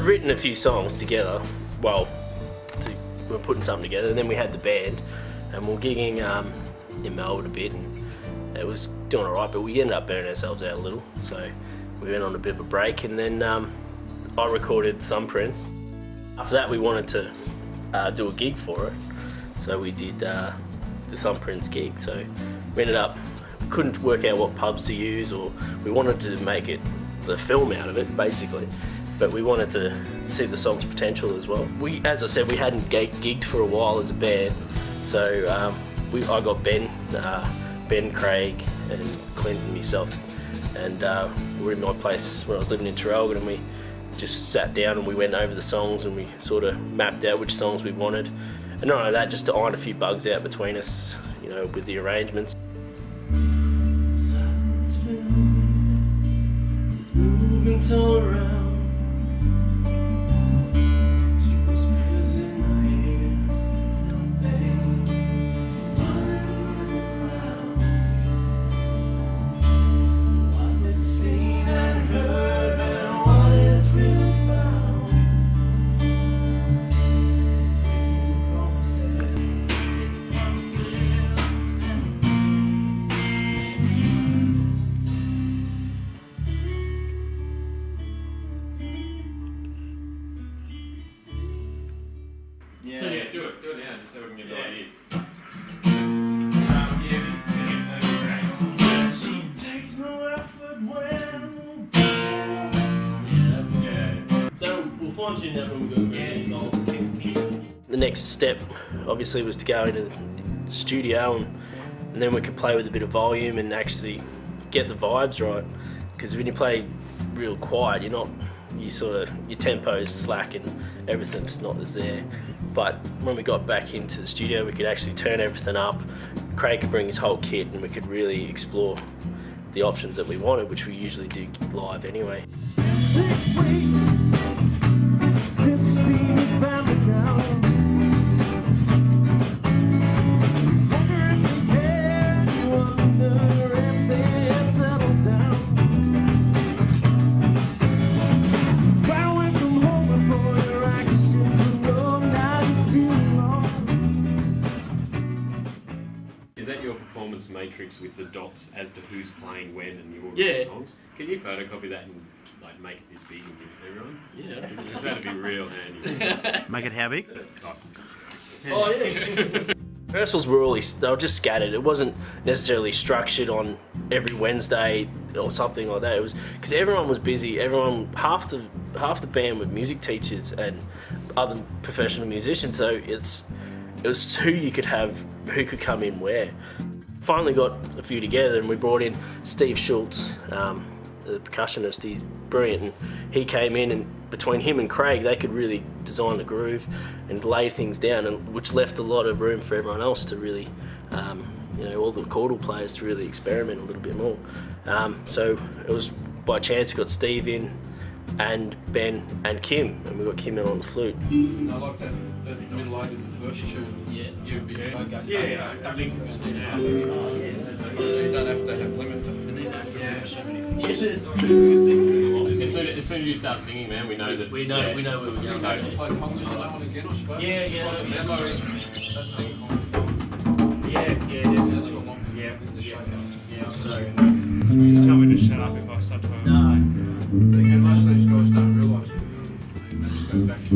I'd written a few songs together. Well, we were putting something together, and then we had the band, and we were gigging in Melbourne a bit, and it was doing alright, but we ended up burning ourselves out a little, so we went on a bit of a break, and then I recorded Thumbprints. After that, we wanted to do a gig for it, so we did the Thumbprints gig. So we ended up, couldn't work out what pubs to use, or we wanted to make it the film out of it, basically. But we wanted to see the song's potential as well. As I said, we hadn't gigged for a while as a band, so I got Ben, Craig, and Clint and myself, and we were in my place when I was living in Traralgon, and we just sat down and we went over the songs, and we sort of mapped out which songs we wanted. And not only that, just to iron a few bugs out between us, you know, with the arrangements. Yeah. So yeah, do it now, just so we can get an idea. She takes no effort when. Yeah. We'll fine tune that when we go. The next step, obviously, was to go into the studio, and then we could play with a bit of volume and actually get the vibes right. Because when you play real quiet, your tempo's slack and everything's not as there. But when we got back into the studio, we could actually turn everything up. Craig could bring his whole kit, and we could really explore the options that we wanted, which we usually do live anyway. Is that your performance matrix with the dots as to who's playing when and the order of songs? Can you photocopy that and like make it this big and give it to everyone? Yeah. Because that'd be real handy. Make it how big? Oh yeah. Rehearsals were they were just scattered. It wasn't necessarily structured on every Wednesday or something like that. It was because everyone was busy. Half the band were music teachers and other professional musicians. So it was who you could have, who could come in where. Finally got a few together, and we brought in Steve Schultz, the percussionist. He's brilliant, and he came in, and between him and Craig, they could really design the groove and lay things down, which left a lot of room for everyone else to really, all the chordal players to really experiment a little bit more. So it was by chance we got Steve in, and Ben and Kim, and we got Kim in on the flute. I like that middle eight is the first tune. Yeah. You don't have to have limit, and then have to remember so many things. As soon as you start singing, man, we know that. We know where we're going. Play Congas on that one again, I suppose. Yeah. That's another Yeah. That's your one. Yeah. So, just tell me to shut up if I start talking. No. But again, most of these guys don't realise it. They just go back to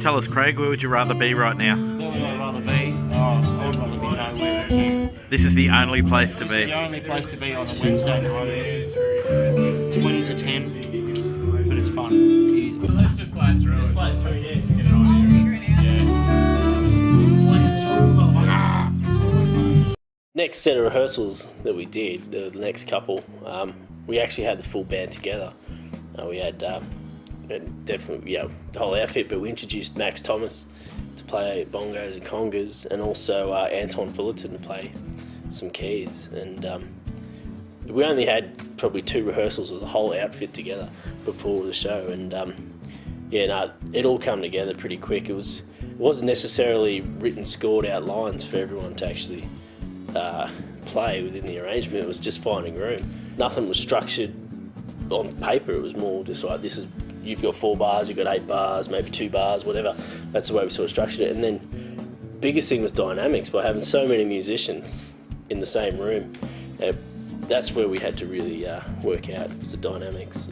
Tell us, Craig, where would you rather be right now? Where would I rather be? I would rather be nowhere. This is the only place to This is be. the only place to be on a Wednesday night. 20 to 10. next set of rehearsals that we did, the next couple, we actually had the full band together. We had definitely the whole outfit, but we introduced Max Thomas to play bongos and congas, and also Anton Fullerton to play some keys. And we only had probably 2 rehearsals of the whole outfit together before the show, and it all came together pretty quick. It wasn't necessarily written, scored out lines for everyone to actually play within the arrangement. It was just finding room. Nothing was structured on paper. It was more just like, you've got 4 bars, you've got 8 bars, maybe 2 bars, whatever. That's the way we sort of structured it. And then biggest thing was dynamics. By having so many musicians in the same room, that's where we had to really work out, was the dynamics.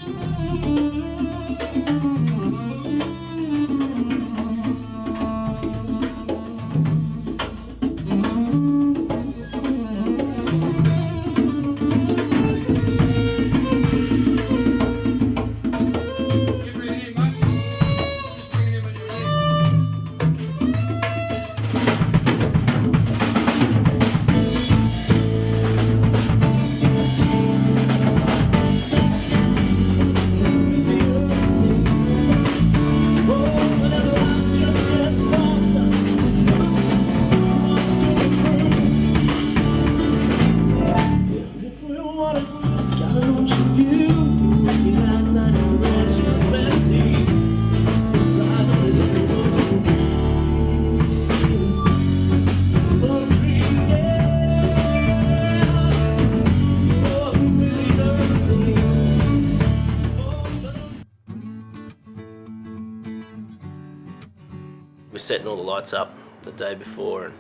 We're setting all the lights up the day before, and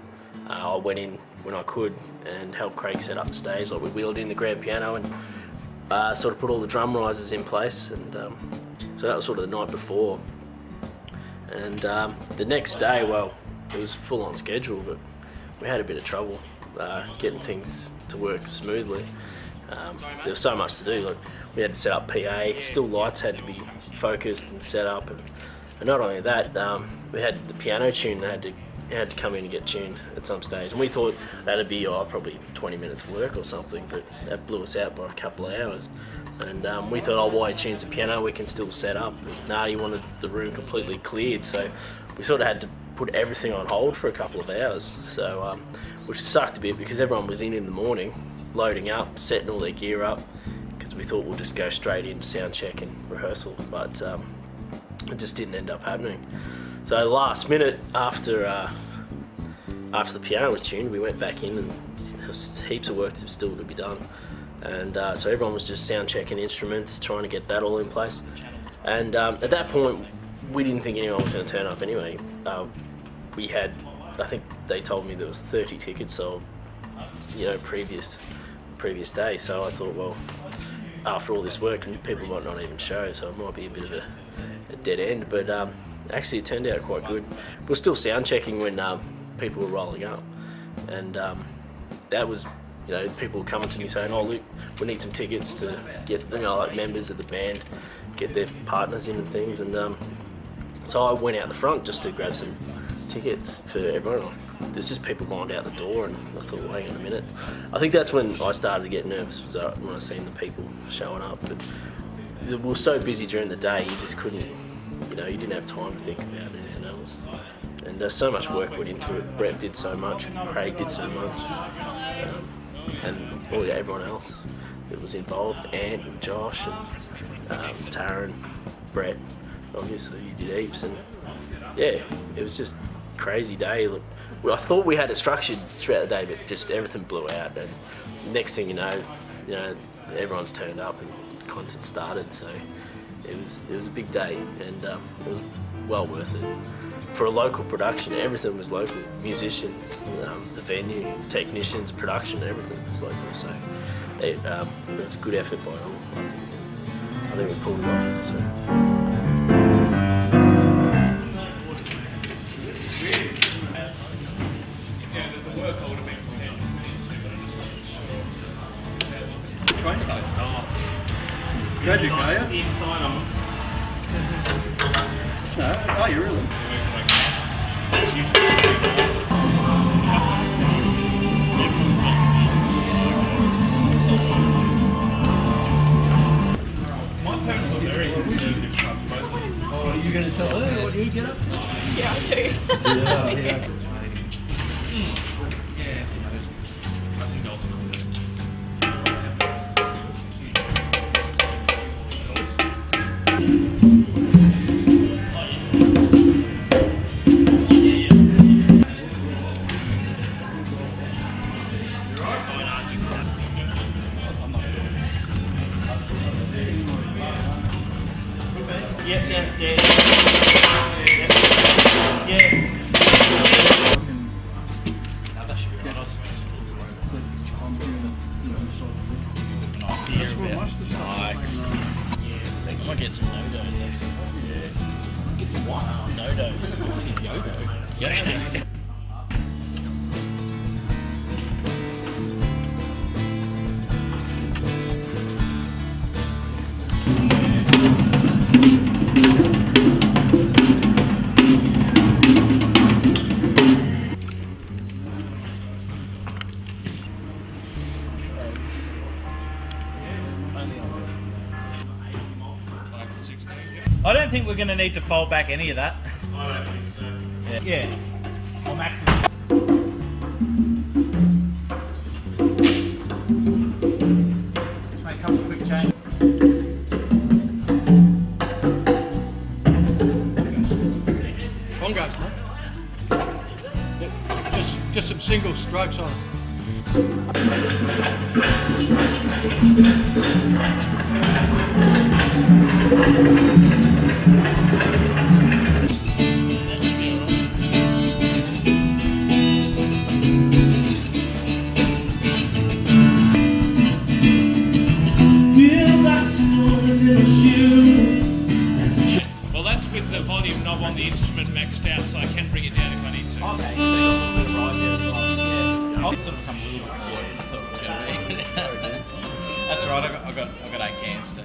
I went in when I could and helped Craig set up the stage. Like, we wheeled in the grand piano and sort of put all the drum risers in place, and so that was sort of the night before. And the next day, well, it was full on schedule, but we had a bit of trouble getting things to work smoothly. There was so much to do. Like, we had to set up PA, still lights had to be focused and set up, and not only that, we had the piano tune that had to come in and get tuned at some stage, and we thought that'd be probably 20 minutes work or something, but that blew us out by a couple of hours. And we thought, while he tunes the piano, we can still set up. But he wanted the room completely cleared, so we sort of had to put everything on hold for a couple of hours. So, which sucked a bit because everyone was in the morning, loading up, setting all their gear up, because we thought we'll just go straight into sound check and rehearsal, but it just didn't end up happening. So last minute, after the piano was tuned, we went back in, and there was heaps of work still to be done. And so everyone was just sound checking instruments, trying to get that all in place. And at that point, we didn't think anyone was going to turn up anyway. We had, I think they told me there was 30 tickets sold, previous day. So I thought, well, after all this work, people might not even show, so it might be a bit of a dead end. But actually, it turned out quite good. We were still sound checking when people were rolling up, and that was, people were coming to me saying, "Oh, Luke, we need some tickets to get, like members of the band, get their partners in and things." And so I went out the front just to grab some tickets for everyone. There's just people lined out the door, and I thought, wait a minute. I think that's when I started to get nervous, was when I seen the people showing up. But we were so busy during the day, you just couldn't, you didn't have time to think about anything else. And so much work went into it. Brett did so much, Craig did so much, and everyone else that was involved, Ant and Josh and Taryn, Brett, obviously you did heaps, and yeah, it was just a crazy day. Look, I thought we had it structured throughout the day, but just everything blew out, and next thing you know, everyone's turned up and the concert started. So it was a big day, and it was well worth it. For a local production, everything was local. Musicians, the venue, technicians, production, everything was local. So it was a good effort by all, I think we pulled it off. So. Tragic, are you? Inside of No, are you really? Yep, downstairs. Yeah. No, that should be right. That's what most of the stuff I might get some no-dos actually. Yeah. Get some what? No-dos. Yodo. Yodo. I don't think we're going to need to fold back any of that. I don't think so. Yeah. Or max. Make a couple of quick changes. On goes, mate. Yep. Just some single strokes on it. Well, that's with the volume knob on the instrument maxed out, so I can bring it down if I need to. Okay, so you've got a little bit of ride there as well. Yeah. I'll sort of come a little bit forward. That's all right, I got 8 cams to.